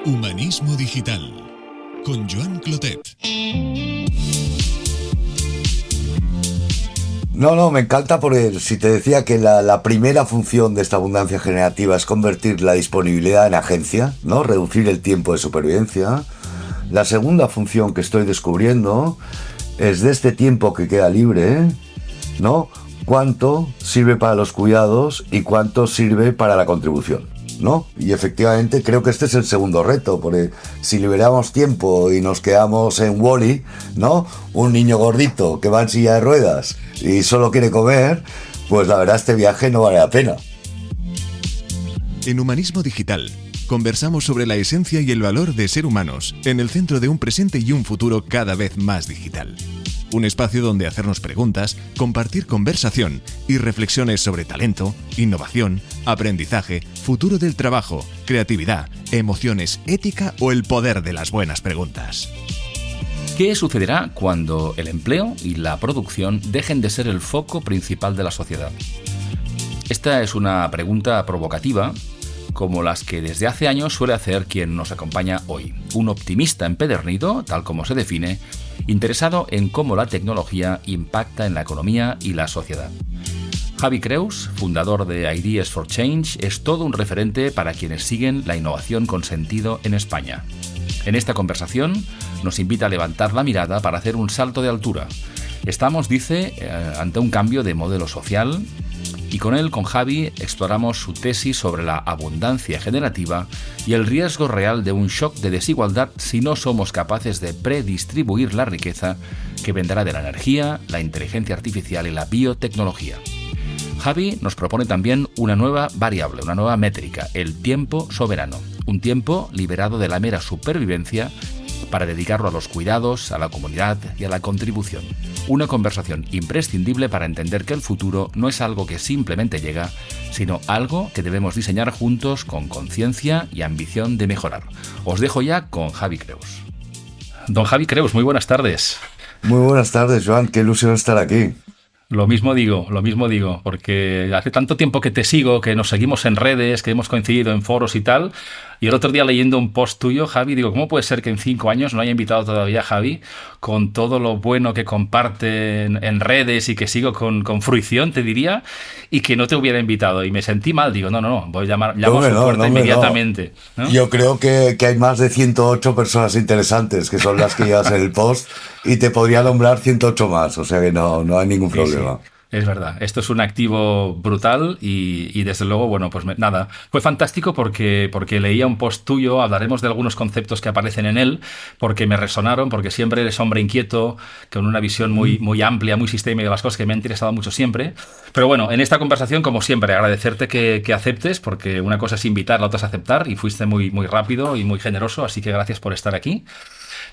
Humanismo Digital, con Joan Clotet. No, me encanta porque si te decía que la primera función de esta abundancia generativa es convertir la disponibilidad en agencia, ¿no? Reducir el tiempo de supervivencia. La segunda función que estoy descubriendo es de este tiempo que queda libre, ¿no? Cuánto sirve para los cuidados y cuánto sirve para la contribución, ¿no? Y efectivamente creo que este es el segundo reto, porque si liberamos tiempo y nos quedamos en Wall-E, ¿no? Un niño gordito que va en silla de ruedas y solo quiere comer, pues la verdad este viaje no vale la pena. En Humanismo Digital conversamos sobre la esencia y el valor de ser humanos en el centro de un presente y un futuro cada vez más digital. Un espacio donde hacernos preguntas, compartir conversación y reflexiones sobre talento, innovación, aprendizaje, futuro del trabajo, creatividad, emociones, ética o el poder de las buenas preguntas. ¿Qué sucederá cuando el empleo y la producción dejen de ser el foco principal de la sociedad? Esta es una pregunta provocativa, como las que desde hace años suele hacer quien nos acompaña hoy. Un optimista empedernido, tal como se define, interesado en cómo la tecnología impacta en la economía y la sociedad. Javi Creus, fundador de Ideas for Change, es todo un referente para quienes siguen la innovación con sentido en España. En esta conversación nos invita a levantar la mirada para hacer un salto de altura. Estamos, dice, ante un cambio de modelo social y con él, con Javi, exploramos su tesis sobre la abundancia generativa y el riesgo real de un shock de desigualdad si no somos capaces de predistribuir la riqueza que vendrá de la energía, la inteligencia artificial y la biotecnología. Javi nos propone también una nueva variable, una nueva métrica, el tiempo soberano. Un tiempo liberado de la mera supervivencia para dedicarlo a los cuidados, a la comunidad y a la contribución. Una conversación imprescindible para entender que el futuro no es algo que simplemente llega, sino algo que debemos diseñar juntos con conciencia y ambición de mejorar. Os dejo ya con Javi Creus. Don Javi Creus, muy buenas tardes. Muy buenas tardes, Joan, qué ilusión estar aquí. Lo mismo digo, porque hace tanto tiempo que te sigo, que nos seguimos en redes, que hemos coincidido en foros y tal, y el otro día leyendo un post tuyo, Javi, digo, ¿cómo puede ser que en 5 años no haya invitado todavía a Javi con todo lo bueno que comparte en redes y que sigo con fruición, te diría, y que no te hubiera invitado? Y me sentí mal, digo, no, voy a llamo a su puerta inmediatamente. ¿No? Yo creo que hay más de 108 personas interesantes, que son las que llevas en el post, y te podría nombrar 108 más, o sea que no hay ningún problema. Sí. Es verdad, esto es un activo brutal y desde luego, bueno, pues nada, fue fantástico porque leía un post tuyo, hablaremos de algunos conceptos que aparecen en él, porque me resonaron, porque siempre eres hombre inquieto, con una visión muy amplia, muy sistémica de las cosas que me han interesado mucho siempre. Pero bueno, en esta conversación, como siempre, agradecerte que aceptes, porque una cosa es invitar, la otra es aceptar, y fuiste muy rápido y muy generoso, así que gracias por estar aquí.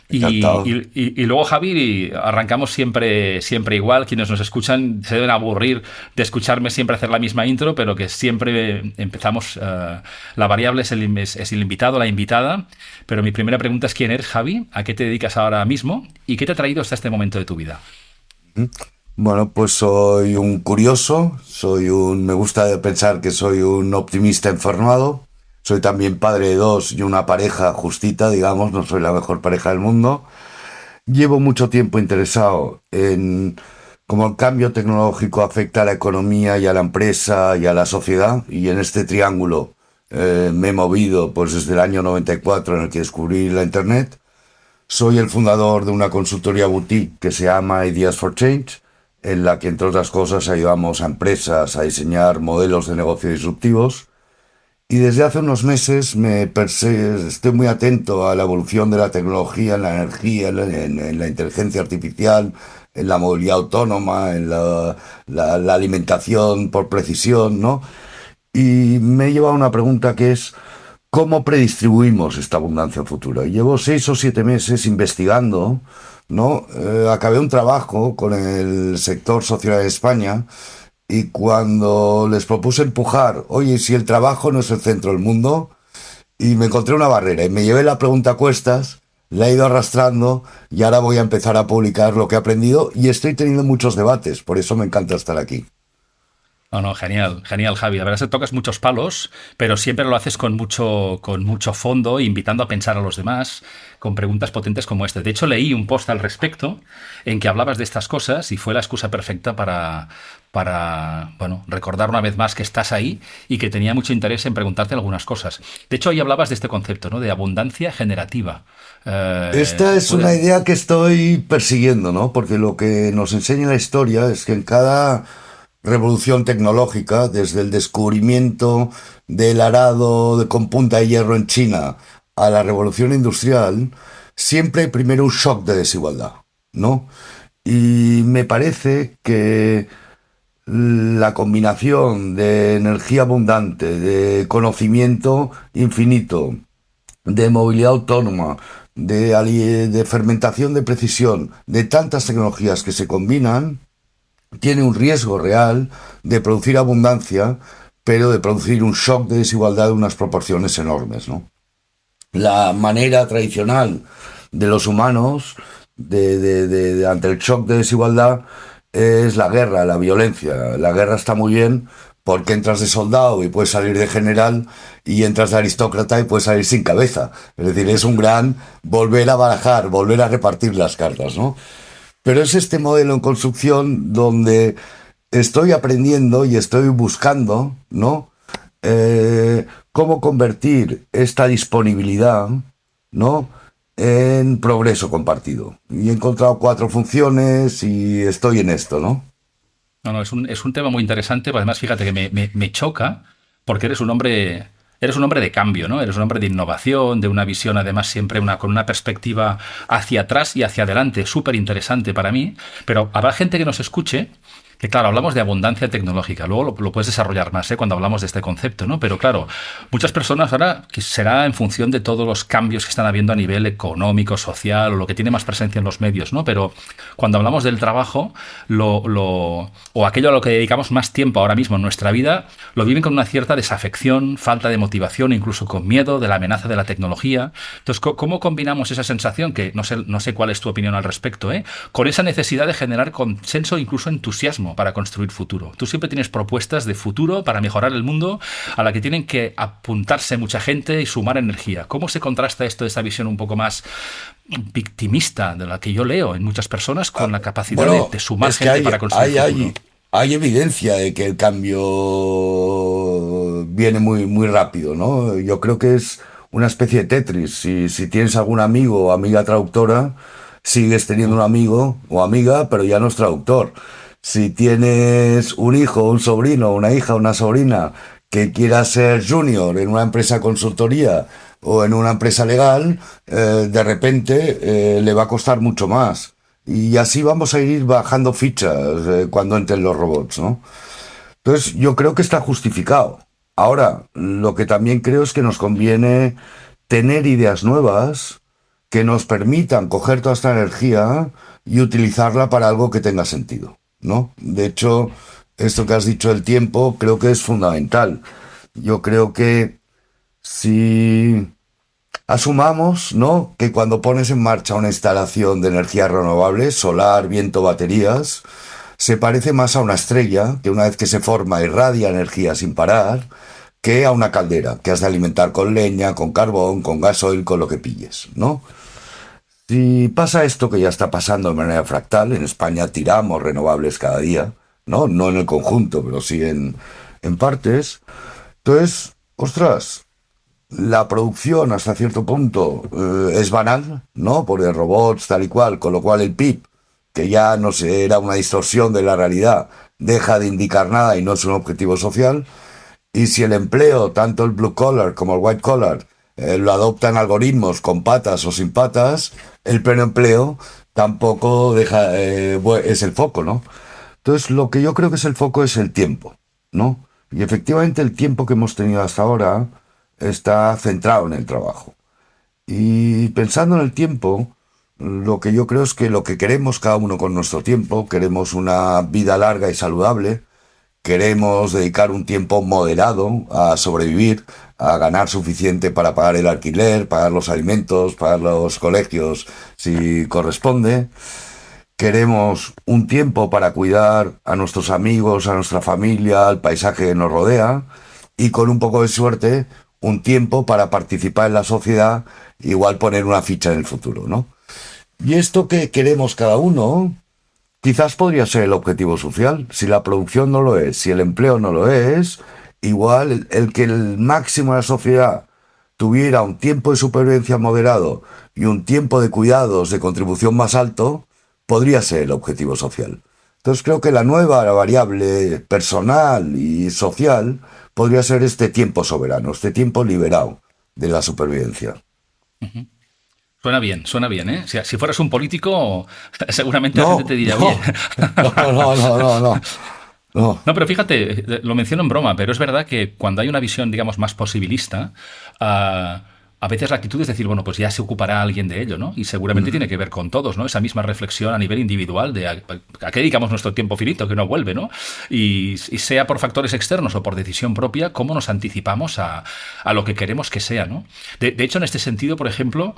Y luego, Javi, arrancamos siempre igual. Quienes nos escuchan se deben aburrir de escucharme siempre hacer la misma intro, pero que siempre empezamos. La variable es el invitado, la invitada. Pero mi primera pregunta es: ¿quién eres, Javi? ¿A qué te dedicas ahora mismo? ¿Y qué te ha traído hasta este momento de tu vida? Bueno, pues soy un curioso, me gusta pensar que soy un optimista enfermado. Soy también padre de 2 y una pareja justita, digamos, no soy la mejor pareja del mundo. Llevo mucho tiempo interesado en cómo el cambio tecnológico afecta a la economía y a la empresa y a la sociedad, y en este triángulo me he movido pues desde el año 94 en el que descubrí la Internet. Soy el fundador de una consultoría boutique que se llama Ideas for Change, en la que, entre otras cosas, ayudamos a empresas a diseñar modelos de negocio disruptivos. Y desde hace unos meses estoy muy atento a la evolución de la tecnología en la energía, en la inteligencia artificial, en la movilidad autónoma, en la alimentación por precisión, ¿no? Y me he llevado a una pregunta que es: ¿cómo predistribuimos esta abundancia futura? Y llevo 6 o 7 meses investigando, ¿no? Acabé un trabajo con el sector social de España. Y cuando les propuse empujar, oye, si el trabajo no es el centro del mundo, y me encontré una barrera y me llevé la pregunta a cuestas, la he ido arrastrando y ahora voy a empezar a publicar lo que he aprendido y estoy teniendo muchos debates, por eso me encanta estar aquí. No, no, genial, genial, Javi. La verdad es que tocas muchos palos, pero siempre lo haces con mucho fondo, invitando a pensar a los demás, con preguntas potentes como este. De hecho, leí un post al respecto en que hablabas de estas cosas y fue la excusa perfecta bueno, recordar una vez más que estás ahí y que tenía mucho interés en preguntarte algunas cosas. De hecho, ahí hablabas de este concepto, ¿no? De abundancia generativa. Esta es una idea que estoy persiguiendo, ¿no? Porque lo que nos enseña la historia es que en cada revolución tecnológica, desde el descubrimiento del arado con punta de hierro en China a la revolución industrial, siempre hay primero un shock de desigualdad, ¿no? Y me parece que la combinación de energía abundante, de conocimiento infinito, de movilidad autónoma, de fermentación de precisión, de tantas tecnologías que se combinan, tiene un riesgo real de producir abundancia, pero de producir un shock de desigualdad de unas proporciones enormes, ¿no? La manera tradicional de los humanos ante el shock de desigualdad es la guerra, la violencia. La guerra está muy bien porque entras de soldado y puedes salir de general, y entras de aristócrata y puedes salir sin cabeza. Es decir, es un gran volver a barajar, volver a repartir las cartas, ¿no? Pero es este modelo en construcción donde estoy aprendiendo y estoy buscando, ¿no? Cómo convertir esta disponibilidad, ¿no? En progreso compartido. Y he encontrado 4 funciones y estoy en esto, ¿no? No, no, es un tema muy interesante, pero además fíjate que me choca porque eres un hombre de cambio, ¿no? Eres un hombre de innovación, de una visión además siempre con una perspectiva hacia atrás y hacia adelante, súper interesante para mí, pero habrá gente que nos escuche que, claro, hablamos de abundancia tecnológica, luego lo puedes desarrollar más, cuando hablamos de este concepto, ¿no? Pero claro, muchas personas ahora, que será en función de todos los cambios que están habiendo a nivel económico, social, o lo que tiene más presencia en los medios, ¿no? Pero cuando hablamos del trabajo, o aquello a lo que dedicamos más tiempo ahora mismo en nuestra vida, lo viven con una cierta desafección, falta de motivación, incluso con miedo de la amenaza de la tecnología. Entonces, ¿cómo combinamos esa sensación, que no sé cuál es tu opinión al respecto, con esa necesidad de generar consenso, incluso entusiasmo para construir futuro? Tú siempre tienes propuestas de futuro para mejorar el mundo a la que tienen que apuntarse mucha gente y sumar energía. ¿Cómo se contrasta esto, esa visión un poco más victimista de la que yo leo en muchas personas, con la capacidad de sumar gente para construir futuro? Hay evidencia de que el cambio viene muy, muy rápido, ¿no? Yo creo que es una especie de Tetris. Si tienes algún amigo o amiga traductora, sigues teniendo un amigo o amiga, pero ya no es traductor. Si tienes un hijo, un sobrino, una hija, una sobrina que quiera ser junior en una empresa de consultoría o en una empresa legal, de repente le va a costar mucho más. Y así vamos a ir bajando fichas cuando entren los robots, ¿no? Entonces, yo creo que está justificado. Ahora, lo que también creo es que nos conviene tener ideas nuevas que nos permitan coger toda esta energía y utilizarla para algo que tenga sentido, ¿no? De hecho, esto que has dicho del tiempo creo que es fundamental. Yo creo que si asumamos, ¿no?, que cuando pones en marcha una instalación de energías renovables, solar, viento, baterías, se parece más a una estrella que una vez que se forma irradia energía sin parar, que a una caldera que has de alimentar con leña, con carbón, con gasoil, con lo que pilles, ¿no? Si pasa esto que ya está pasando de manera fractal, en España tiramos renovables cada día, ¿no? No en el conjunto, pero sí en partes. Entonces, ostras, la producción hasta cierto punto es banal, ¿no? Por el robots, tal y cual, con lo cual el PIB, que ya no sé, era una distorsión de la realidad, deja de indicar nada y no es un objetivo social. Y si el empleo, tanto el blue collar como el white collar, lo adoptan algoritmos con patas o sin patas, el pleno empleo tampoco deja, es el foco, ¿no? Entonces, lo que yo creo que es el foco es el tiempo, ¿no? Y efectivamente el tiempo que hemos tenido hasta ahora está centrado en el trabajo. Y pensando en el tiempo, lo que yo creo es que lo que queremos cada uno con nuestro tiempo, queremos una vida larga y saludable, queremos dedicar un tiempo moderado a sobrevivir, a ganar suficiente para pagar el alquiler, pagar los alimentos, pagar los colegios, si corresponde. queremos un tiempo para cuidar a nuestros amigos, a nuestra familia, al paisaje que nos rodea, y con un poco de suerte, un tiempo para participar en la sociedad, igual poner una ficha en el futuro, ¿no? Y esto que queremos cada uno, quizás podría ser el objetivo social. Si la producción no lo es, si el empleo no lo es, igual el que el máximo de la sociedad tuviera un tiempo de supervivencia moderado y un tiempo de cuidados de contribución más alto, podría ser el objetivo social. Entonces creo que la variable personal y social podría ser este tiempo soberano, este tiempo liberado de la supervivencia. Suena bien, ¿eh? Si fueras un político, seguramente la gente te diría, no, oye. no. No, pero fíjate, lo menciono en broma, pero es verdad que cuando hay una visión, digamos, más posibilista, a veces la actitud es decir, bueno, pues ya se ocupará alguien de ello, ¿no? Y seguramente tiene que ver con todos, ¿no? Esa misma reflexión a nivel individual de a qué dedicamos nuestro tiempo finito, que no vuelve, ¿no? Y sea por factores externos o por decisión propia, cómo nos anticipamos a lo que queremos que sea, ¿no? De hecho, en este sentido, por ejemplo,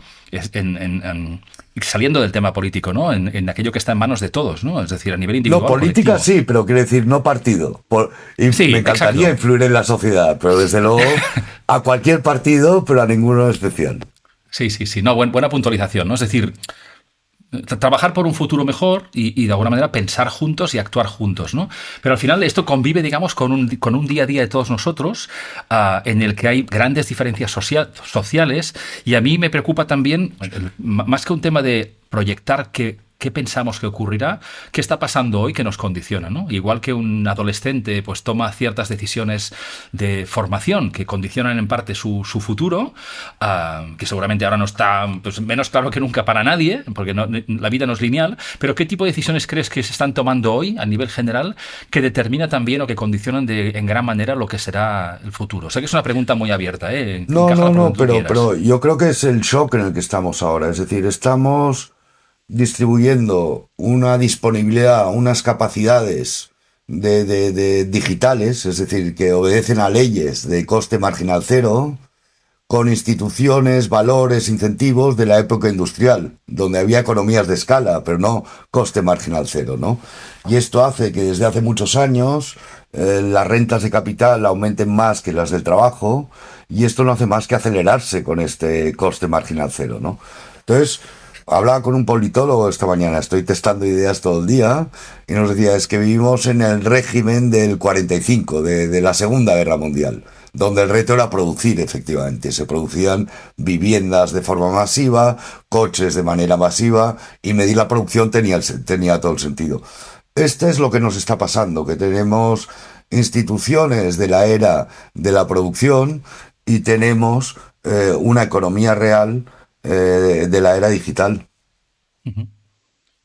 saliendo del tema político, ¿no? En aquello que está en manos de todos, ¿no? Es decir, a nivel individual. No, política colectivo. sí, pero quiere decir no partido. Sí, me encantaría exacto. influir en la sociedad, pero desde luego a cualquier partido, pero a ninguno especial. Sí. No, buena puntualización, ¿no? Es decir, trabajar por un futuro mejor y de alguna manera pensar juntos y actuar juntos, ¿no? Pero al final esto convive, digamos, con un día a día de todos nosotros en el que hay grandes diferencias sociales, y a mí me preocupa también, más que un tema de proyectar qué pensamos que ocurrirá, qué está pasando hoy que nos condiciona, ¿no? Igual que un adolescente pues toma ciertas decisiones de formación que condicionan en parte su futuro, que seguramente ahora no está pues, menos claro que nunca para nadie, porque la vida no es lineal, pero ¿qué tipo de decisiones crees que se están tomando hoy a nivel general que determina también o que condicionan en gran manera lo que será el futuro? Sé que es una pregunta muy abierta, ¿eh? No, pero yo creo que es el shock en el que estamos ahora. Es decir, estamos distribuyendo una disponibilidad, unas capacidades de digitales, es decir, que obedecen a leyes de coste marginal cero, con instituciones, valores, incentivos de la época industrial, donde había economías de escala, pero no coste marginal cero, ¿no? Y esto hace que desde hace muchos años las rentas de capital aumenten más que las del trabajo, y esto no hace más que acelerarse con este coste marginal cero, ¿no? Entonces, hablaba con un politólogo esta mañana, estoy testando ideas todo el día, y nos decía, es que vivimos en el régimen del 45, de la Segunda Guerra Mundial, donde el reto era producir, efectivamente. Se producían viviendas de forma masiva, coches de manera masiva, y medir la producción tenía todo el sentido. Este es lo que nos está pasando, que tenemos instituciones de la era de la producción y tenemos una economía real de la era digital.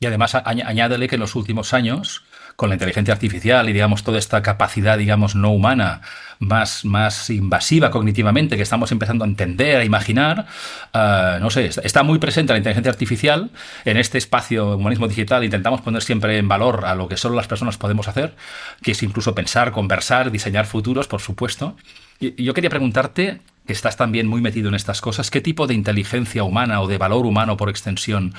Y además añádele que en los últimos años, con la inteligencia artificial y digamos toda esta capacidad, digamos, no humana, más invasiva cognitivamente, que estamos empezando a entender, a imaginar, no sé, está muy presente la inteligencia artificial. En este espacio Humanismo Digital intentamos poner siempre en valor a lo que solo las personas podemos hacer, que es incluso pensar, conversar, diseñar futuros, por supuesto. Y yo quería preguntarte, que estás también muy metido en estas cosas, ¿qué tipo de inteligencia humana o de valor humano por extensión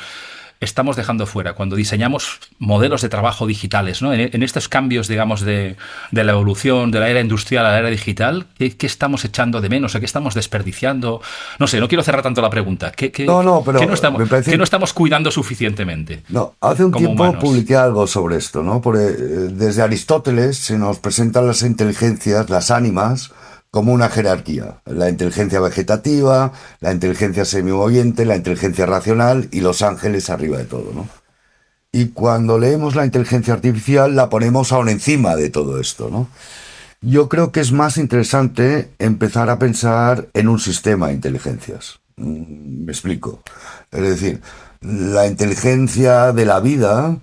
estamos dejando fuera cuando diseñamos modelos de trabajo digitales, ¿no? En estos cambios, digamos, de la evolución de la era industrial a la era digital, ¿qué estamos echando de menos? ¿Qué estamos desperdiciando? No sé, no quiero cerrar tanto la pregunta. ¿Qué no estamos cuidando suficientemente? No, hace un tiempo humanos? Publiqué algo sobre esto, ¿no? Porque desde Aristóteles se nos presentan las inteligencias, las ánimas, como una jerarquía. La inteligencia vegetativa, la inteligencia semimoviente, la inteligencia racional y los ángeles arriba de todo, ¿no? Y cuando leemos la inteligencia artificial la ponemos aún encima de todo esto, ¿no? Yo creo que es más interesante empezar a pensar en un sistema de inteligencias. Me explico. Es decir, la inteligencia de la vida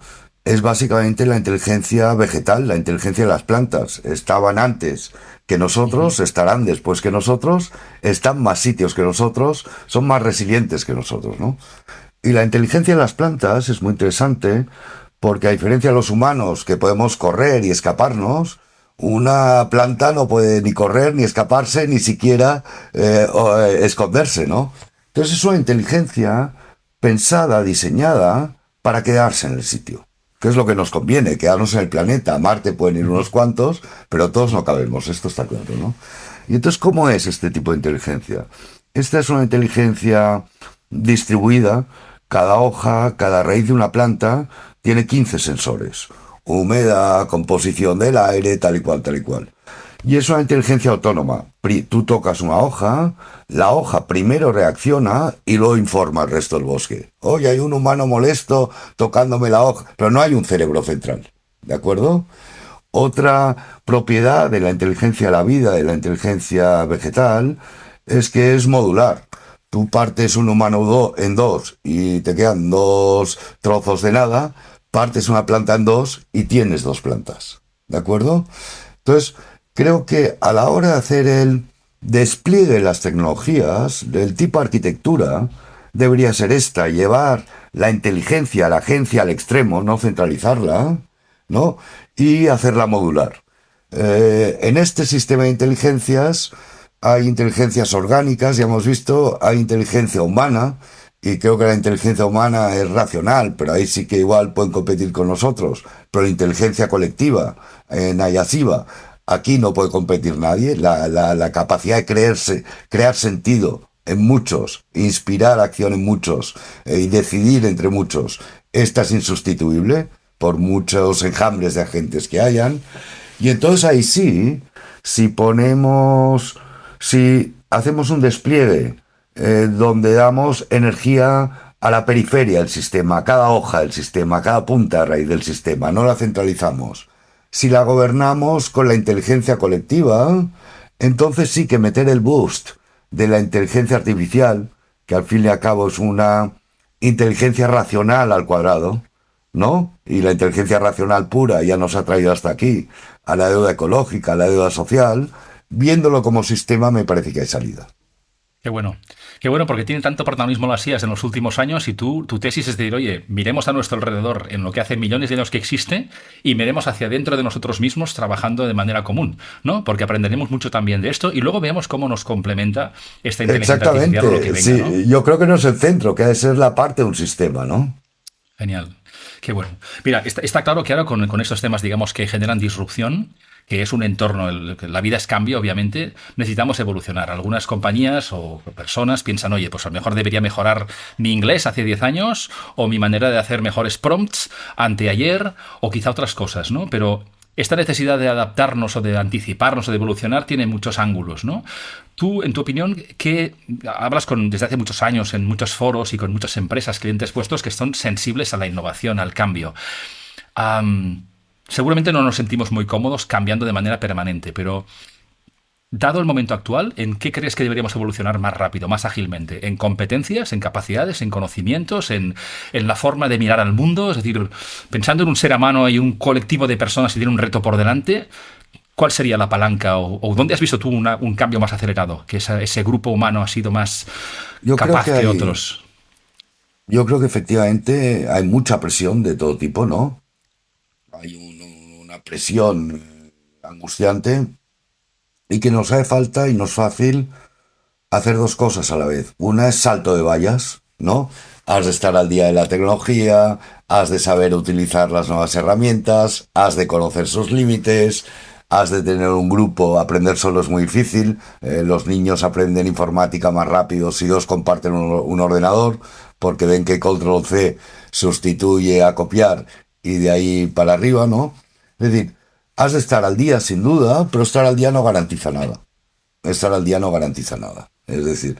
es básicamente la inteligencia vegetal, la inteligencia de las plantas. Estaban antes que nosotros, estarán después que nosotros, están más sitios que nosotros, son más resilientes que nosotros, ¿no? Y la inteligencia de las plantas es muy interesante porque, a diferencia de los humanos que podemos correr y escaparnos, una planta no puede ni correr, ni escaparse, ni siquiera esconderse, ¿no? Entonces es una inteligencia pensada, diseñada para quedarse en el sitio. que es lo que nos conviene, quedarnos en el planeta. A Marte pueden ir unos cuantos, pero todos no cabemos, esto está claro, ¿no? Y entonces, ¿cómo es este tipo de inteligencia? Esta es una inteligencia distribuida. Cada hoja, cada raíz de una planta tiene 15 sensores. Humedad, composición del aire, tal y cual, tal y cual. Y es una inteligencia autónoma. Tú tocas una hoja, la hoja primero reacciona y luego informa al resto del bosque. Oye, hay un humano molesto tocándome la hoja, pero no hay un cerebro central, ¿de acuerdo? Otra propiedad de la inteligencia de la vida, de la inteligencia vegetal, es que es modular. Tú partes un humano en dos y te quedan dos trozos de nada, partes una planta en dos y tienes dos plantas, ¿de acuerdo? Entonces, creo que a la hora de hacer el despliegue de las tecnologías, del tipo arquitectura, debería ser esta: llevar la inteligencia, la agencia al extremo, no centralizarla, ¿no? Y hacerla modular. En este sistema de inteligencias hay inteligencias orgánicas, ya hemos visto, hay inteligencia humana, y creo que la inteligencia humana es racional, pero ahí sí que igual pueden competir con nosotros. Pero la inteligencia colectiva, Nayasiva, aquí no puede competir nadie. La capacidad de crear sentido en muchos, inspirar acción en muchos y decidir entre muchos, esta es insustituible por muchos enjambres de agentes que hayan. Y entonces ahí sí, si hacemos un despliegue donde damos energía a la periferia del sistema, a cada hoja del sistema, a cada punta de raíz del sistema, no la centralizamos. Si la gobernamos con la inteligencia colectiva, entonces sí que meter el boost de la inteligencia artificial, que al fin y al cabo es una inteligencia racional al cuadrado, ¿no? Y la inteligencia racional pura ya nos ha traído hasta aquí, a la deuda ecológica, a la deuda social. Viéndolo como sistema, me parece que hay salida. Qué bueno, porque tiene tanto protagonismo las IAs en los últimos años, y tu tesis es decir, oye, miremos a nuestro alrededor en lo que hace millones de años que existe y miremos hacia dentro de nosotros mismos trabajando de manera común, ¿no? Porque aprenderemos mucho también de esto y luego veamos cómo nos complementa esta inteligencia artificial lo que venga, sí, ¿no? Yo creo que no es el centro, que ha de ser la parte de un sistema, ¿no? Genial. Qué bueno. Mira, está claro que ahora con estos temas, digamos, que generan disrupción, que es un entorno, la vida es cambio, obviamente, necesitamos evolucionar. Algunas compañías o personas piensan, oye, pues a lo mejor debería mejorar mi inglés hace 10 años, o mi manera de hacer mejores prompts anteayer, o quizá otras cosas, ¿no? Pero esta necesidad de adaptarnos o de anticiparnos o de evolucionar tiene muchos ángulos, ¿no? Tú, en tu opinión, que hablas desde hace muchos años en muchos foros y con muchas empresas, clientes puestos que son sensibles a la innovación, al cambio. Seguramente no nos sentimos muy cómodos cambiando de manera permanente, pero dado el momento actual, ¿en qué crees que deberíamos evolucionar más rápido, más ágilmente? ¿En competencias, en capacidades, en conocimientos, en la forma de mirar al mundo? Es decir, pensando en un ser humano y un colectivo de personas que tiene un reto por delante, ¿cuál sería la palanca o dónde has visto tú un cambio más acelerado? Que ese grupo humano ha sido más capaz que otros. Yo creo que efectivamente hay mucha presión de todo tipo, ¿no? Hay una presión angustiante y que nos hace falta y no es fácil hacer dos cosas a la vez. Una es salto de vallas, ¿no? Has de estar al día de la tecnología, has de saber utilizar las nuevas herramientas, has de conocer sus límites, has de tener un grupo. Aprender solo es muy difícil. Los niños aprenden informática más rápido si dos comparten un ordenador, porque ven que Control-C sustituye a copiar y de ahí para arriba, ¿no? Es decir, has de estar al día sin duda, pero estar al día no garantiza nada. Estar al día no garantiza nada. Es decir,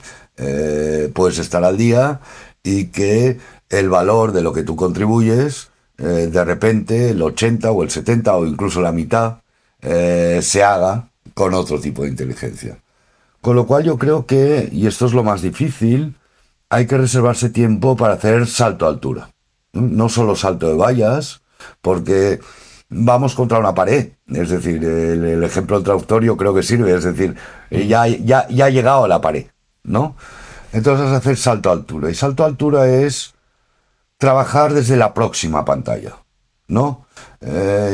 puedes estar al día y que el valor de lo que tú contribuyes, de repente el 80 o el 70 o incluso la mitad, se haga con otro tipo de inteligencia. Con lo cual yo creo que, y esto es lo más difícil, hay que reservarse tiempo para hacer salto a altura. No solo salto de vallas, porque vamos contra una pared. Es decir, el ejemplo del traductor yo creo que sirve. Es decir, ya ha llegado a la pared, ¿no? Entonces hacer salto a altura. Y salto a altura es trabajar desde la próxima pantalla, ¿no?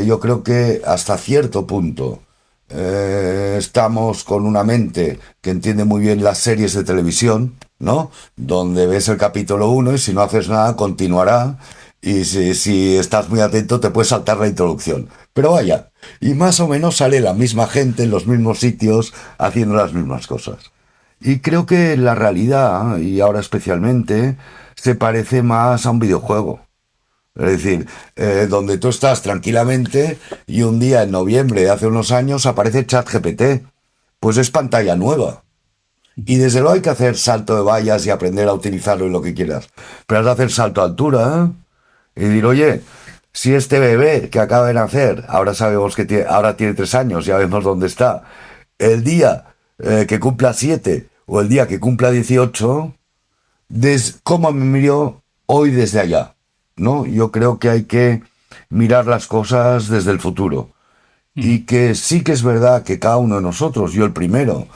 Yo creo que hasta cierto punto estamos con una mente que entiende muy bien las series de televisión, ¿no? Donde ves el capítulo 1 y si no haces nada continuará Y si estás muy atento te puedes saltar la introducción. Pero vaya, y más o menos sale la misma gente en los mismos sitios haciendo las mismas cosas. Y creo que la realidad, y ahora especialmente, se parece más a un videojuego. Es decir, donde tú estás tranquilamente y un día en noviembre de hace unos años aparece ChatGPT. Pues es pantalla nueva. Y desde luego hay que hacer salto de vallas y aprender a utilizarlo y lo que quieras. Pero has de hacer salto a altura, ¿eh? Y decir, oye, si este bebé que acaba de nacer, ahora sabemos que ahora tiene 3 años, ya vemos dónde está, el día que cumpla 7 o el día que cumpla 18, ¿cómo me miro hoy desde allá? ¿No? Yo creo que hay que mirar las cosas desde el futuro. Y que sí que es verdad que cada uno de nosotros, yo el primero,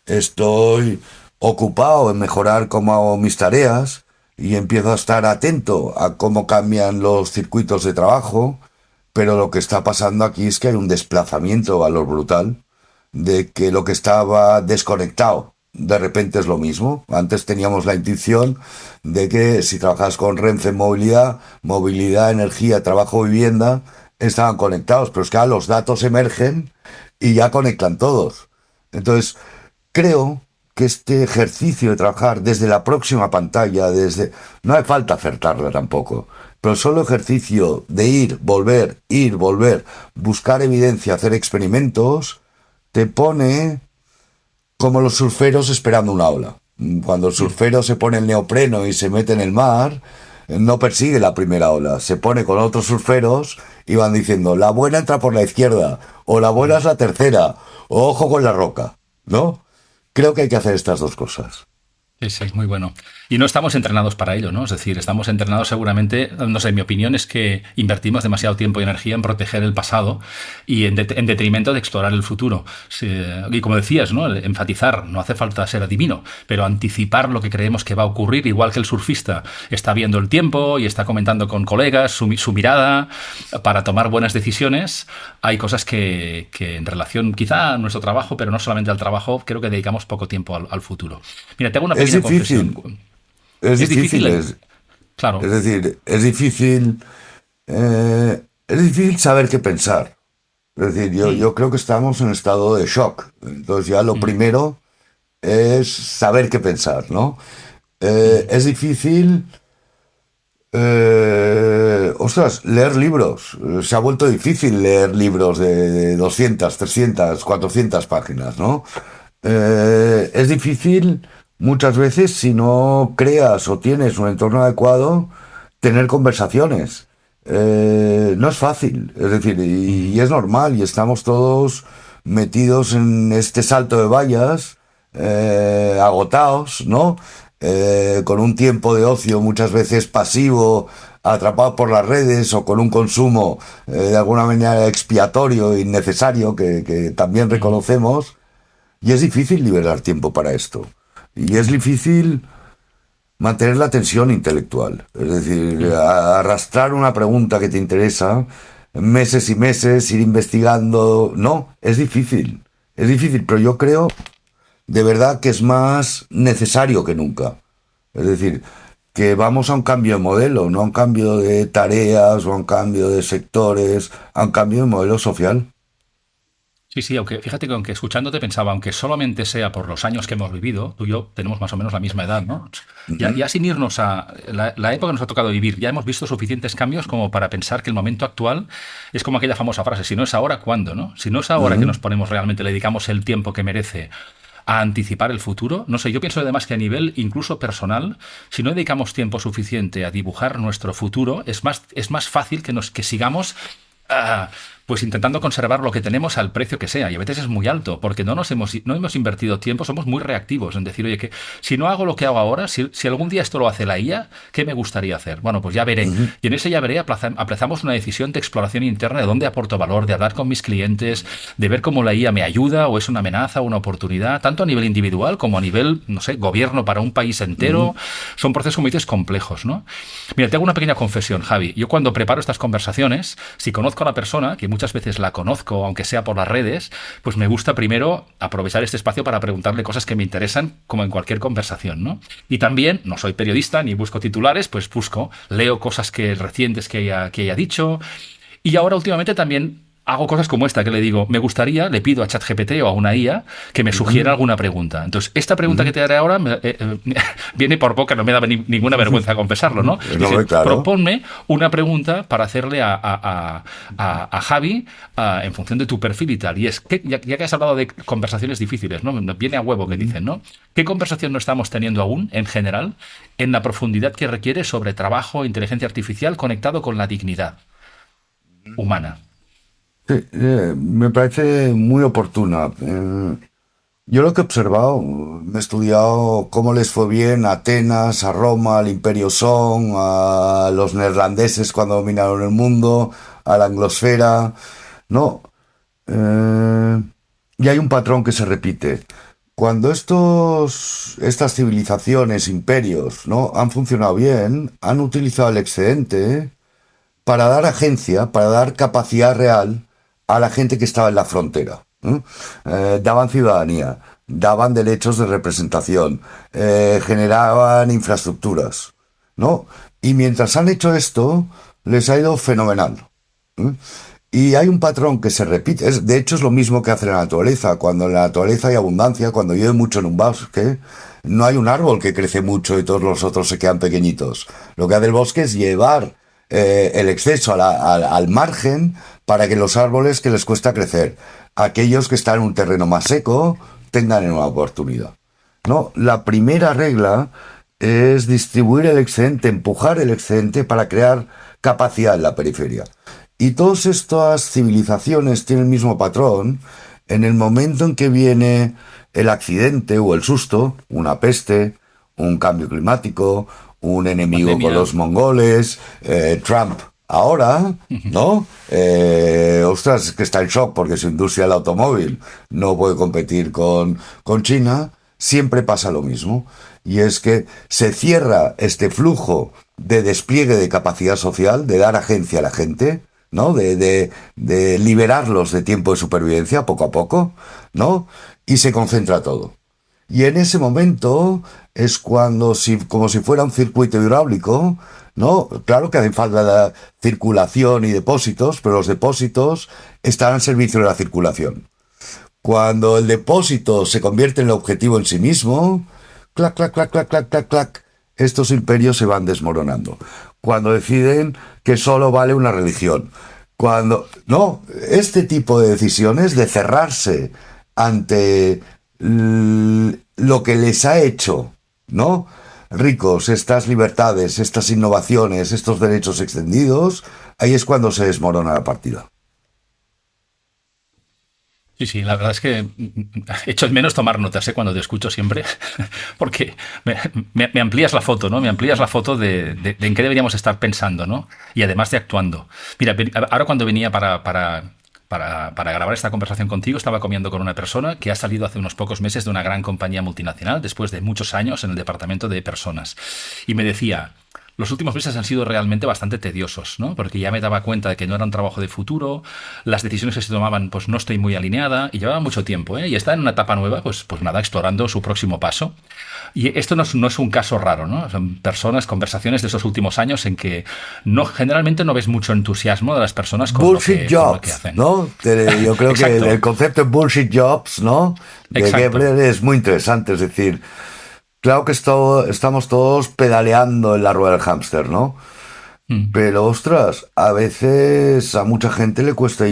estoy ocupado en mejorar cómo hago mis tareas y empiezo a estar atento a cómo cambian los circuitos de trabajo, pero lo que está pasando aquí es que hay un desplazamiento de valor brutal, de que lo que estaba desconectado de repente es lo mismo. Antes teníamos la intuición de que si trabajas con Renfe movilidad, energía, trabajo, vivienda, estaban conectados, pero es que ahora los datos emergen y ya conectan todos. Entonces, creo que este ejercicio de trabajar desde la próxima pantalla, no hace falta acertarla tampoco, pero solo ejercicio de ir, volver, buscar evidencia, hacer experimentos, te pone como los surferos esperando una ola. Cuando el surfero se pone el neopreno y se mete en el mar, no persigue la primera ola, se pone con otros surferos y van diciendo, la buena entra por la izquierda, o la buena es la tercera, o ojo con la roca, ¿no? Creo que hay que hacer estas dos cosas. Sí, muy bueno. Y no estamos entrenados para ello, ¿no? Es decir, estamos entrenados seguramente, no sé, mi opinión es que invertimos demasiado tiempo y energía en proteger el pasado y en detrimento de explorar el futuro. Y como decías, ¿no? Enfatizar, no hace falta ser adivino, pero anticipar lo que creemos que va a ocurrir, igual que el surfista está viendo el tiempo y está comentando con colegas su mirada para tomar buenas decisiones. Hay cosas que en relación quizá a nuestro trabajo, pero no solamente al trabajo, creo que dedicamos poco tiempo al futuro. Mira, te hago una pequeña confesión. Es difícil. Claro. Es decir, es difícil saber qué pensar. Es decir, yo creo que estamos en estado de shock. Entonces ya lo primero es saber qué pensar, ¿no? Es difícil, leer libros. Se ha vuelto difícil leer libros de 200, 300, 400 páginas, ¿no? Es difícil muchas veces, si no creas o tienes un entorno adecuado, tener conversaciones. No es fácil, es decir, y es normal, y estamos todos metidos en este salto de vallas, agotados, ¿no? Con un tiempo de ocio muchas veces pasivo, atrapado por las redes, o con un consumo de alguna manera expiatorio, innecesario, que también reconocemos, y es difícil liberar tiempo para esto. Y es difícil mantener la tensión intelectual. Es decir, arrastrar una pregunta que te interesa meses y meses, ir investigando. No, es difícil. Es difícil, pero yo creo de verdad que es más necesario que nunca. Es decir, que vamos a un cambio de modelo, no a un cambio de tareas o a un cambio de sectores, a un cambio de modelo social. Sí, aunque fíjate que aunque escuchándote pensaba, aunque solamente sea por los años que hemos vivido, tú y yo tenemos más o menos la misma edad, ¿no? Ya sin irnos a la época que nos ha tocado vivir, ya hemos visto suficientes cambios como para pensar que el momento actual es como aquella famosa frase, si no es ahora, ¿cuándo, no? Si no es ahora que nos ponemos realmente, le dedicamos el tiempo que merece a anticipar el futuro, no sé, yo pienso además que a nivel incluso personal, si no dedicamos tiempo suficiente a dibujar nuestro futuro, es más fácil que sigamos pues intentando conservar lo que tenemos al precio que sea, y a veces es muy alto, porque no hemos invertido tiempo, somos muy reactivos en decir, oye, que si no hago lo que hago ahora, si algún día esto lo hace la IA, ¿qué me gustaría hacer? Bueno, pues ya veré. Y en ese ya veré aplazamos una decisión de exploración interna de dónde aporto valor, de hablar con mis clientes, de ver cómo la IA me ayuda o es una amenaza o una oportunidad, tanto a nivel individual como a nivel, no sé, gobierno para un país entero. Son procesos, como dices, complejos, ¿no? Mira, te hago una pequeña confesión, Javi. Yo cuando preparo estas conversaciones, si conozco a la persona, que muchas veces la conozco, aunque sea por las redes, pues me gusta primero aprovechar este espacio para preguntarle cosas que me interesan, como en cualquier conversación, ¿no? Y también, no soy periodista ni busco titulares, pues leo cosas recientes que haya dicho. Y ahora últimamente también hago cosas como esta, que le digo, le pido a ChatGPT o a una IA que me sugiera alguna pregunta. Entonces, esta pregunta que te haré ahora viene por boca, no me da ninguna vergüenza confesarlo, ¿no? Dice, claro. Proponme una pregunta para hacerle a Javi en función de tu perfil y tal. Y es, ya que has hablado de conversaciones difíciles, ¿no? Viene a huevo que dicen, ¿no? ¿Qué conversación no estamos teniendo aún, en general, en la profundidad que requiere sobre trabajo, inteligencia artificial conectado con la dignidad humana? Sí, me parece muy oportuna. Yo lo que he observado, me he estudiado cómo les fue bien a Atenas, a Roma, al Imperio Song, a los neerlandeses cuando dominaron el mundo, a la anglosfera, ¿no? Y hay un patrón que se repite. Cuando estas civilizaciones, imperios, ¿no? han funcionado bien, han utilizado el excedente para dar agencia, para dar capacidad real a la gente que estaba en la frontera. Daban ciudadanía, daban derechos de representación, generaban infraestructuras, ¿no? Y mientras han hecho esto, les ha ido fenomenal. Y hay un patrón que se repite, de hecho es lo mismo que hace la naturaleza. Cuando en la naturaleza hay abundancia, cuando llueve mucho en un bosque, no hay un árbol que crece mucho y todos los otros se quedan pequeñitos. Lo que hace el bosque es llevar el exceso al margen para que los árboles que les cuesta crecer, aquellos que están en un terreno más seco, tengan una oportunidad, ¿no? La primera regla es distribuir el excedente, empujar el excedente para crear capacidad en la periferia. Y todas estas civilizaciones tienen el mismo patrón. En el momento en que viene el accidente o el susto, una peste, un cambio climático, un enemigo Pandemia. con los mongoles, Trump ahora, ¿no? Ostras, que está en shock porque su industria del automóvil no puede competir con China. Siempre pasa lo mismo. Y es que se cierra este flujo de despliegue de capacidad social, de dar agencia a la gente, ¿no? De liberarlos de tiempo de supervivencia poco a poco, ¿no? Y se concentra todo. Y en ese momento es cuando, como si fuera un circuito hidráulico, ¿no? Claro que hacen falta la circulación y depósitos, pero los depósitos están al servicio de la circulación. Cuando el depósito se convierte en el objetivo en sí mismo, clac, clac, clac, clac, clac, clac, clac, estos imperios se van desmoronando. Cuando deciden que solo vale una religión. Este tipo de decisiones de cerrarse ante lo que les ha hecho, ¿no? Ricos, estas libertades, estas innovaciones, estos derechos extendidos, ahí es cuando se desmorona la partida. Sí, la verdad es que echo de menos tomar notas, cuando te escucho siempre, porque me amplías la foto, ¿no? Me amplías la foto de en qué deberíamos estar pensando, ¿no? Y además de actuando. Mira, ahora cuando venía para grabar esta conversación contigo, estaba comiendo con una persona que ha salido hace unos pocos meses de una gran compañía multinacional después de muchos años en el departamento de personas. Y me decía, los últimos meses han sido realmente bastante tediosos, ¿no? Porque ya me daba cuenta de que no era un trabajo de futuro, las decisiones que se tomaban, pues no estoy muy alineada, y llevaba mucho tiempo, y está en una etapa nueva, pues nada, explorando su próximo paso. Y esto no es un caso raro, ¿no? Son conversaciones de esos últimos años en que generalmente no ves mucho entusiasmo de las personas con lo que hacen. ¿No? Yo creo que el concepto de bullshit jobs, ¿no? De Gebler es muy interesante, es decir, claro que estamos todos pedaleando en la rueda del hámster, ¿no? Pero, ostras, a veces a mucha gente le cuesta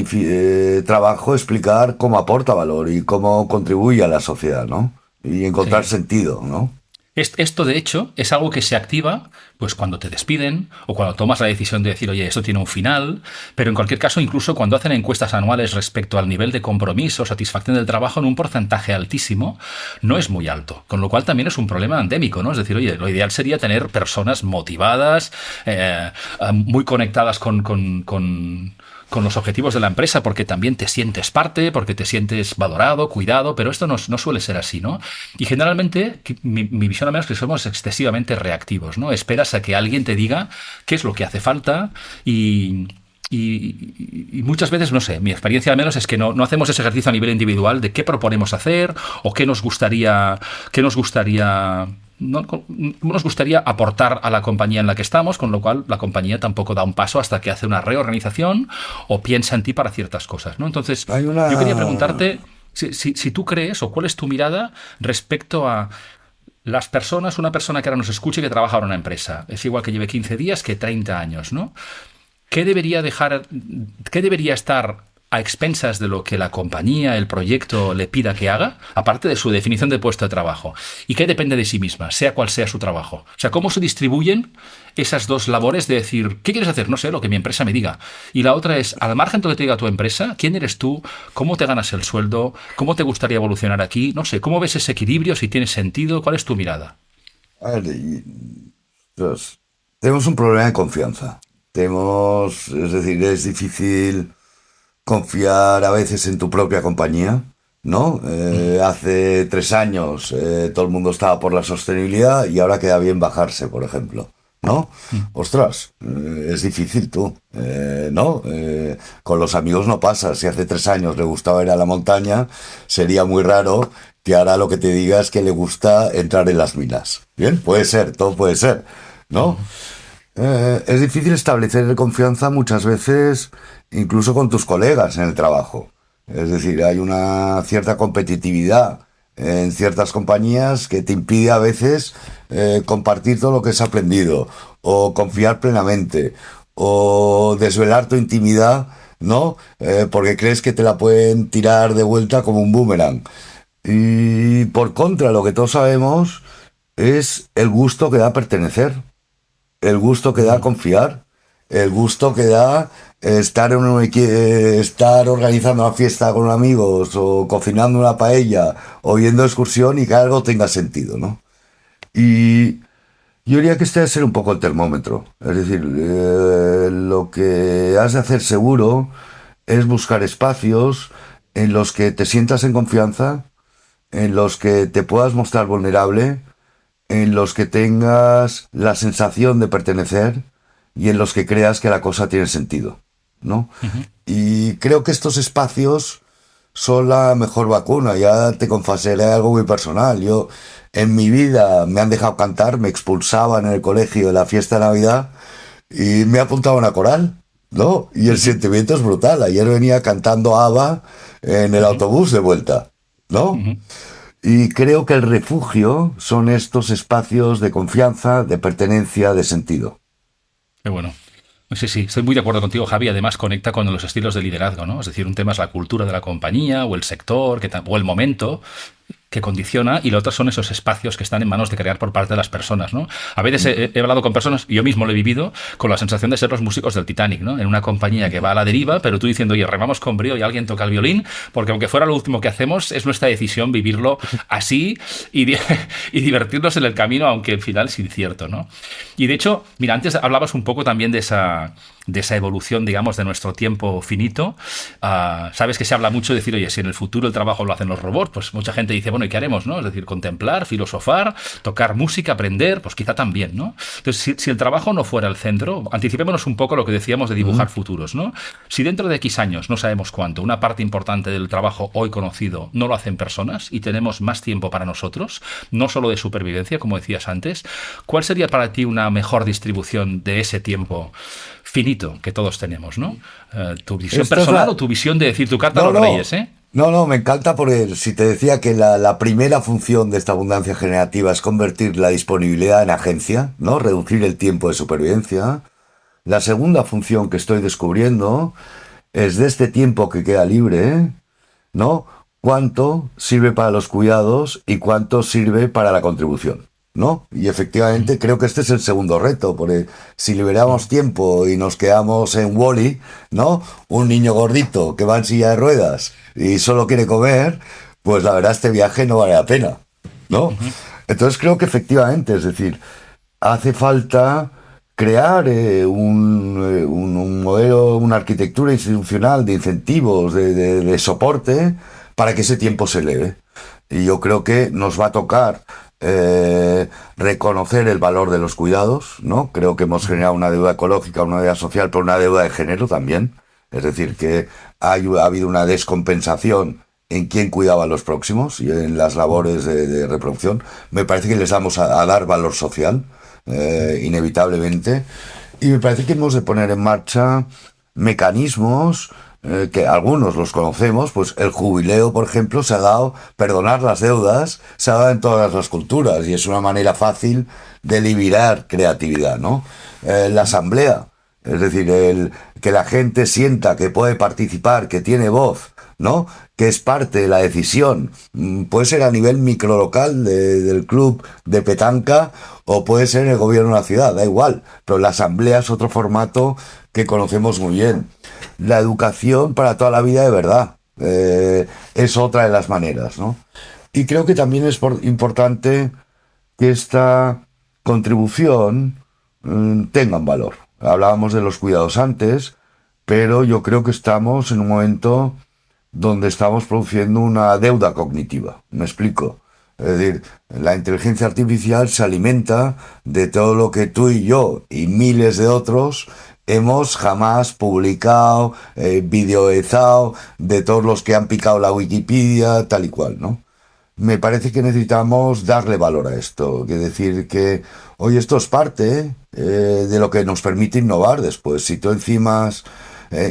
trabajo explicar cómo aporta valor y cómo contribuye a la sociedad, ¿no? Y encontrar sentido, ¿no? Esto, de hecho, es algo que se activa pues cuando te despiden o cuando tomas la decisión de decir, oye, esto tiene un final, pero en cualquier caso, incluso cuando hacen encuestas anuales respecto al nivel de compromiso, satisfacción del trabajo, en un porcentaje altísimo, no es muy alto. Con lo cual también es un problema endémico, ¿no? Es decir, oye, lo ideal sería tener personas motivadas, muy conectadas con los objetivos de la empresa, porque también te sientes parte, porque te sientes valorado, cuidado, pero esto no suele ser así, ¿no? Y generalmente, mi visión al menos es que somos excesivamente reactivos, ¿no? Esperas a que alguien te diga qué es lo que hace falta y y muchas veces, no sé, mi experiencia al menos es que no hacemos ese ejercicio a nivel individual de qué proponemos hacer o qué nos gustaría no nos gustaría aportar a la compañía en la que estamos, con lo cual la compañía tampoco da un paso hasta que hace una reorganización o piensa en ti para ciertas cosas, ¿no? Entonces, yo quería preguntarte si tú crees o cuál es tu mirada respecto a las personas, una persona que ahora nos escuche que trabaja en una empresa. Es igual que lleve 15 días que 30 años, ¿no? ¿Qué debería estar a expensas de lo que la compañía, el proyecto le pida que haga, aparte de su definición de puesto de trabajo? ¿Y qué depende de sí misma, sea cual sea su trabajo? O sea, ¿cómo se distribuyen esas dos labores de decir, ¿qué quieres hacer? No sé, lo que mi empresa me diga. Y la otra es, al margen de lo que te diga tu empresa, ¿quién eres tú? ¿Cómo te ganas el sueldo? ¿Cómo te gustaría evolucionar aquí? No sé, ¿cómo ves ese equilibrio? Si tiene sentido, ¿cuál es tu mirada? A ver, pues, tenemos un problema de confianza. Es decir, es difícil confiar a veces en tu propia compañía, ¿no? Hace 3 años todo el mundo estaba por la sostenibilidad y ahora queda bien bajarse, por ejemplo, ¿no? Ostras, es difícil tú, ¿no? Con los amigos no pasa. Si hace 3 años le gustaba ir a la montaña, sería muy raro que ahora lo que te diga es que le gusta entrar en las minas. Bien, puede ser, todo puede ser, ¿no? Es difícil establecer confianza muchas veces, incluso con tus colegas en el trabajo. Es decir, hay una cierta competitividad en ciertas compañías que te impide a veces compartir todo lo que has aprendido, o confiar plenamente, o desvelar tu intimidad, ¿no? Porque crees que te la pueden tirar de vuelta como un boomerang. Y por contra, lo que todos sabemos es el gusto que da pertenecer. El gusto que da confiar, el gusto que da estar estar organizando una fiesta con amigos o cocinando una paella o yendo de excursión y que algo tenga sentido, ¿no? Y yo diría que este debe ser un poco el termómetro. Es decir, lo que has de hacer seguro es buscar espacios en los que te sientas en confianza, en los que te puedas mostrar vulnerable, en los que tengas la sensación de pertenecer y en los que creas que la cosa tiene sentido, ¿no? Uh-huh. Y creo que estos espacios son la mejor vacuna. Ya te confesaré algo muy personal. Yo, en mi vida, me han dejado cantar, me expulsaban en el colegio de la fiesta de Navidad y me he apuntado a una coral, ¿no? Y el sentimiento es brutal. Ayer venía cantando ABBA en el autobús de vuelta, ¿no? Uh-huh. Y creo que el refugio son estos espacios de confianza, de pertenencia, de sentido. Qué bueno. Sí, estoy muy de acuerdo contigo, Javi. Además, conecta con los estilos de liderazgo, ¿no? Es decir, un tema es la cultura de la compañía o el sector o el momento que condiciona, y lo otro son esos espacios que están en manos de crear por parte de las personas, ¿no? A veces he hablado con personas, y yo mismo lo he vivido, con la sensación de ser los músicos del Titanic, ¿no? En una compañía que va a la deriva, pero tú diciendo, oye, remamos con brío y alguien toca el violín, porque aunque fuera lo último que hacemos, es nuestra decisión vivirlo así y divertirnos en el camino, aunque al final es incierto, ¿no? Y de hecho, mira, antes hablabas un poco también de esa evolución, digamos, de nuestro tiempo finito. Sabes que se habla mucho de decir, oye, si en el futuro el trabajo lo hacen los robots, pues mucha gente dice, bueno, ¿y qué haremos, no? Es decir, contemplar, filosofar, tocar música, aprender, pues quizá también, ¿no? Entonces, si el trabajo no fuera el centro, anticipémonos un poco lo que decíamos de dibujar futuros, ¿no? Si dentro de X años, no sabemos cuánto, una parte importante del trabajo hoy conocido no lo hacen personas y tenemos más tiempo para nosotros, no solo de supervivencia, como decías antes, ¿cuál sería para ti una mejor distribución de ese tiempo finito que todos tenemos, ¿no? ¿Tu visión personal o tu visión de decir tu carta a los reyes, eh? No, me encanta, porque si te decía que la primera función de esta abundancia generativa es convertir la disponibilidad en agencia, ¿no? Reducir el tiempo de supervivencia. La segunda función que estoy descubriendo es, de este tiempo que queda libre, ¿no? ¿Cuánto sirve para los cuidados y cuánto sirve para la contribución, ¿no? Y efectivamente creo que este es el segundo reto, porque si liberamos tiempo y nos quedamos en Wall-E, ¿no? Un niño gordito que va en silla de ruedas y solo quiere comer, pues la verdad este viaje no vale la pena, ¿no? Entonces creo que efectivamente, es decir, hace falta crear un modelo, una arquitectura institucional de incentivos, de soporte, para que ese tiempo se eleve. Y yo creo que nos va a tocar reconocer el valor de los cuidados, ¿no? Creo que hemos generado una deuda ecológica, una deuda social, pero una deuda de género también. Es decir, que ha habido una descompensación en quién cuidaba a los próximos y en las labores de reproducción. Me parece que les vamos a dar valor social, inevitablemente. Y me parece que hemos de poner en marcha mecanismos que algunos los conocemos, pues el jubileo, por ejemplo, se ha dado, perdonar las deudas, se ha dado en todas las culturas y es una manera fácil de liberar creatividad, ¿no? La asamblea, es decir, que la gente sienta que puede participar, que tiene voz, ¿no? Que es parte de la decisión. Puede ser a nivel microlocal del club de petanca o puede ser en el gobierno de una ciudad, da igual. Pero la asamblea es otro formato que conocemos muy bien. La educación para toda la vida de verdad es otra de las maneras, ¿no? Y creo que también es importante que esta contribución tenga un valor. Hablábamos de los cuidados antes, pero yo creo que estamos en un momento donde estamos produciendo una deuda cognitiva. Me explico. Es decir, la inteligencia artificial se alimenta de todo lo que tú y yo y miles de otros hemos jamás publicado, videoizado, de todos los que han picado la Wikipedia, tal y cual, ¿no? Me parece que necesitamos darle valor a esto, que decir que, oye, esto es parte de lo que nos permite innovar después. Si tú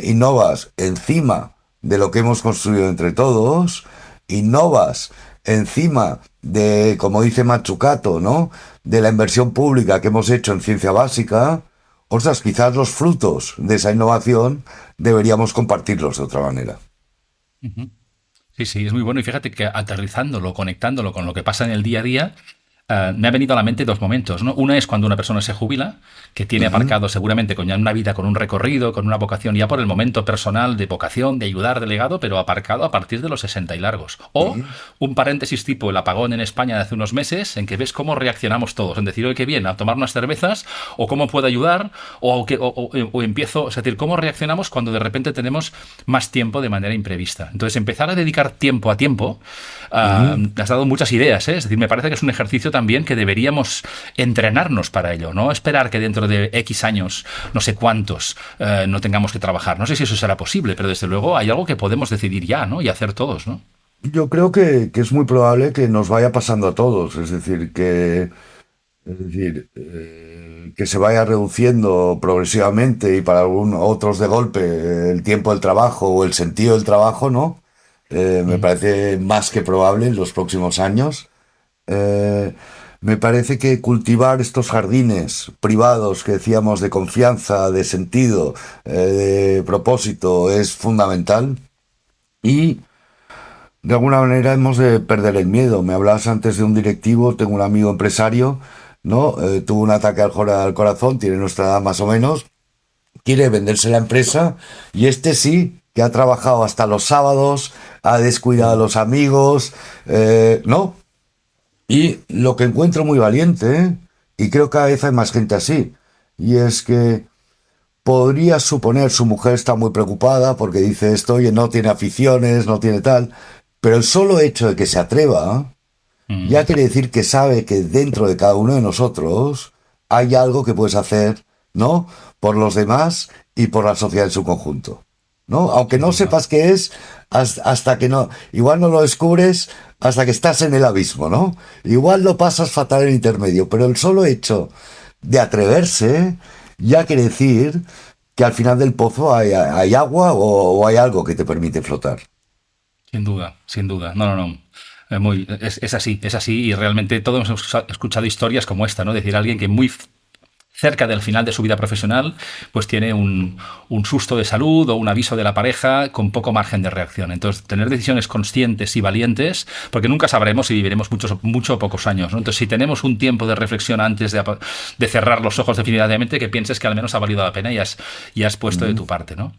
innovas encima de lo que hemos construido entre todos, innovas encima de, como dice Matsukato, ¿no?, de la inversión pública que hemos hecho en ciencia básica, ostras, quizás los frutos de esa innovación deberíamos compartirlos de otra manera. Uh-huh. Sí, es muy bueno. Y fíjate que aterrizándolo, conectándolo con lo que pasa en el día a día, me ha venido a la mente dos momentos, ¿no? Una es cuando una persona se jubila, que tiene aparcado seguramente con ya una vida, con un recorrido, con una vocación ya por el momento personal de vocación, de ayudar, de legado, pero aparcado a partir de los 60 y largos. O un paréntesis tipo el apagón en España de hace unos meses, en que ves cómo reaccionamos todos, en decir, oye, qué bien, a tomar unas cervezas, o cómo puedo ayudar, o empiezo, es decir, cómo reaccionamos cuando de repente tenemos más tiempo de manera imprevista. Entonces, empezar a dedicar tiempo a tiempo, has dado muchas ideas, ¿eh? Es decir, me parece que es un ejercicio también que deberíamos entrenarnos para ello, no esperar que dentro de X años, no sé cuántos, no tengamos que trabajar. No sé si eso será posible, pero desde luego hay algo que podemos decidir ya, ¿no? Y hacer todos, ¿no? Yo creo que es muy probable que nos vaya pasando a todos, es decir, que se vaya reduciendo progresivamente y para otros de golpe el tiempo del trabajo o el sentido del trabajo, ¿no? Me parece más que probable en los próximos años. Me parece que cultivar estos jardines privados que decíamos de confianza, de sentido, de propósito es fundamental y de alguna manera hemos de perder el miedo. Me hablabas antes de un directivo, tengo un amigo empresario, ¿no? Tuvo un ataque al corazón, tiene nuestra edad más o menos, quiere venderse la empresa y sí, que ha trabajado hasta los sábados, ha descuidado a los amigos, ¿no? Y lo que encuentro muy valiente, y creo que cada vez hay más gente así, y es que podría suponer, su mujer está muy preocupada porque dice esto, oye, no tiene aficiones, no tiene tal, pero el solo hecho de que se atreva, ya quiere decir que sabe que dentro de cada uno de nosotros hay algo que puedes hacer, ¿no?, por los demás y por la sociedad en su conjunto, ¿no? Aunque no sepas qué es, hasta que no, igual no lo descubres hasta que estás en el abismo, ¿no? Igual lo pasas fatal en intermedio, pero el solo hecho de atreverse ya quiere decir que al final del pozo hay agua o hay algo que te permite flotar. Sin duda, sin duda. No. Es así y realmente todos hemos escuchado historias como esta, ¿no? Es decir, alguien que muy cerca del final de su vida profesional, pues tiene un susto de salud o un aviso de la pareja con poco margen de reacción. Entonces, tener decisiones conscientes y valientes, porque nunca sabremos si viviremos mucho o pocos años, ¿no? Entonces, si tenemos un tiempo de reflexión antes de cerrar los ojos definitivamente, que pienses que al menos ha valido la pena y has puesto de tu parte, ¿no?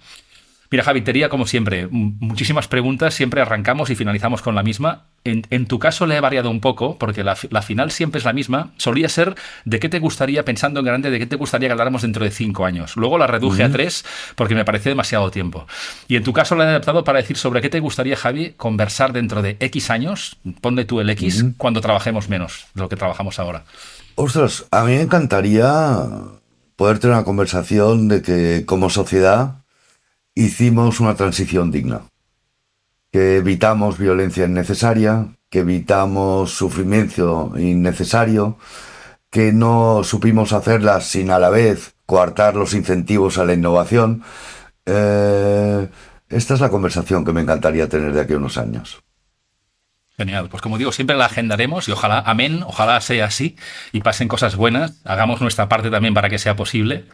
Mira, Javi, te diría como siempre, muchísimas preguntas, siempre arrancamos y finalizamos con la misma. En tu caso le he variado un poco, porque la final siempre es la misma. Solía ser de qué te gustaría, pensando en grande, de qué te gustaría que habláramos dentro de 5 años. Luego la reduje a 3 porque me pareció demasiado tiempo. Y en tu caso la he adaptado para decir sobre qué te gustaría, Javi, conversar dentro de X años, ponle tú el X, cuando trabajemos menos de lo que trabajamos ahora. Ostras, a mí me encantaría poder tener una conversación de que como sociedad hicimos una transición digna, que evitamos violencia innecesaria, que evitamos sufrimiento innecesario, que no supimos hacerla sin a la vez coartar los incentivos a la innovación. Esta es la conversación que me encantaría tener de aquí a unos años. Genial, pues como digo, siempre la agendaremos y ojalá, amén, ojalá sea así y pasen cosas buenas, hagamos nuestra parte también para que sea posible.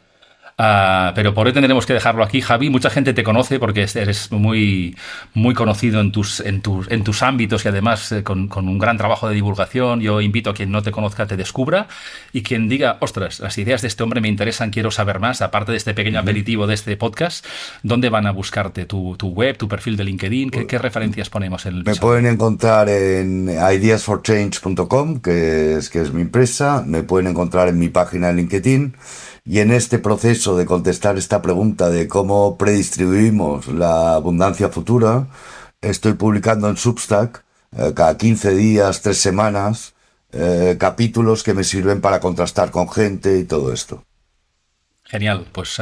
Pero por hoy tendremos que dejarlo aquí, Javi. Mucha gente te conoce porque eres muy, muy conocido en tus ámbitos y además con un gran trabajo de divulgación. Yo invito a quien no te conozca te descubra y quien diga, ostras, las ideas de este hombre me interesan, quiero saber más, aparte de este pequeño aperitivo de este podcast. ¿Dónde van a buscarte? ¿Tu web, tu perfil de LinkedIn? ¿Qué referencias ponemos en el Me pueden encontrar en ideasforchange.com, que es mi empresa. Me pueden encontrar en mi página de LinkedIn. Y en este proceso de contestar esta pregunta de cómo predistribuimos la abundancia futura, estoy publicando en Substack cada 15 días, 3 semanas, capítulos que me sirven para contrastar con gente y todo esto. Genial, pues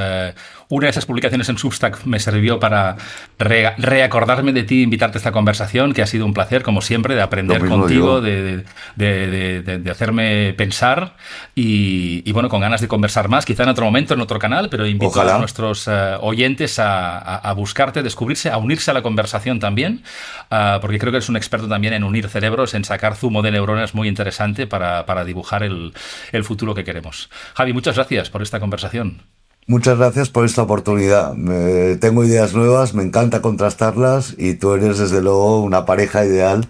una de esas publicaciones en Substack me sirvió para reacordarme de ti e invitarte a esta conversación, que ha sido un placer, como siempre, de aprender contigo, de hacerme pensar y bueno, con ganas de conversar más, quizá en otro momento, en otro canal, pero invito a nuestros oyentes a buscarte, descubrirse, a unirse a la conversación también, porque creo que eres un experto también en unir cerebros, en sacar zumo de neuronas muy interesante para dibujar el futuro que queremos. Javi, muchas gracias por esta conversación. Muchas gracias por esta oportunidad. Tengo ideas nuevas, me encanta contrastarlas y tú eres desde luego una pareja ideal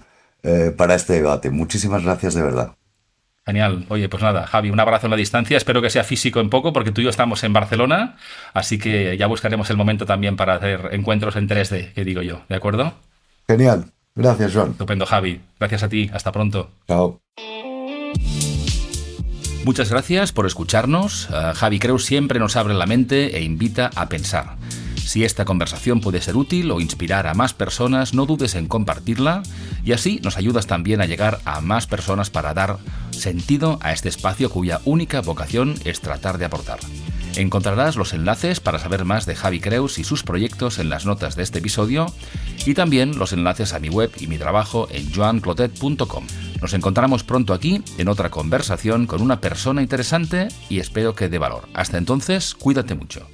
para este debate. Muchísimas gracias de verdad. Genial. Oye, pues nada, Javi, un abrazo en la distancia. Espero que sea físico en poco porque tú y yo estamos en Barcelona, así que ya buscaremos el momento también para hacer encuentros en 3D, que digo yo. ¿De acuerdo? Genial. Gracias, Joan. Estupendo, Javi. Gracias a ti. Hasta pronto. Chao. Muchas gracias por escucharnos. Javi Creus siempre nos abre la mente e invita a pensar. Si esta conversación puede ser útil o inspirar a más personas, no dudes en compartirla y así nos ayudas también a llegar a más personas para dar sentido a este espacio cuya única vocación es tratar de aportar. Encontrarás los enlaces para saber más de Javi Creus y sus proyectos en las notas de este episodio y también los enlaces a mi web y mi trabajo en joanclotet.com. Nos encontramos pronto aquí en otra conversación con una persona interesante y espero que de valor. Hasta entonces, cuídate mucho.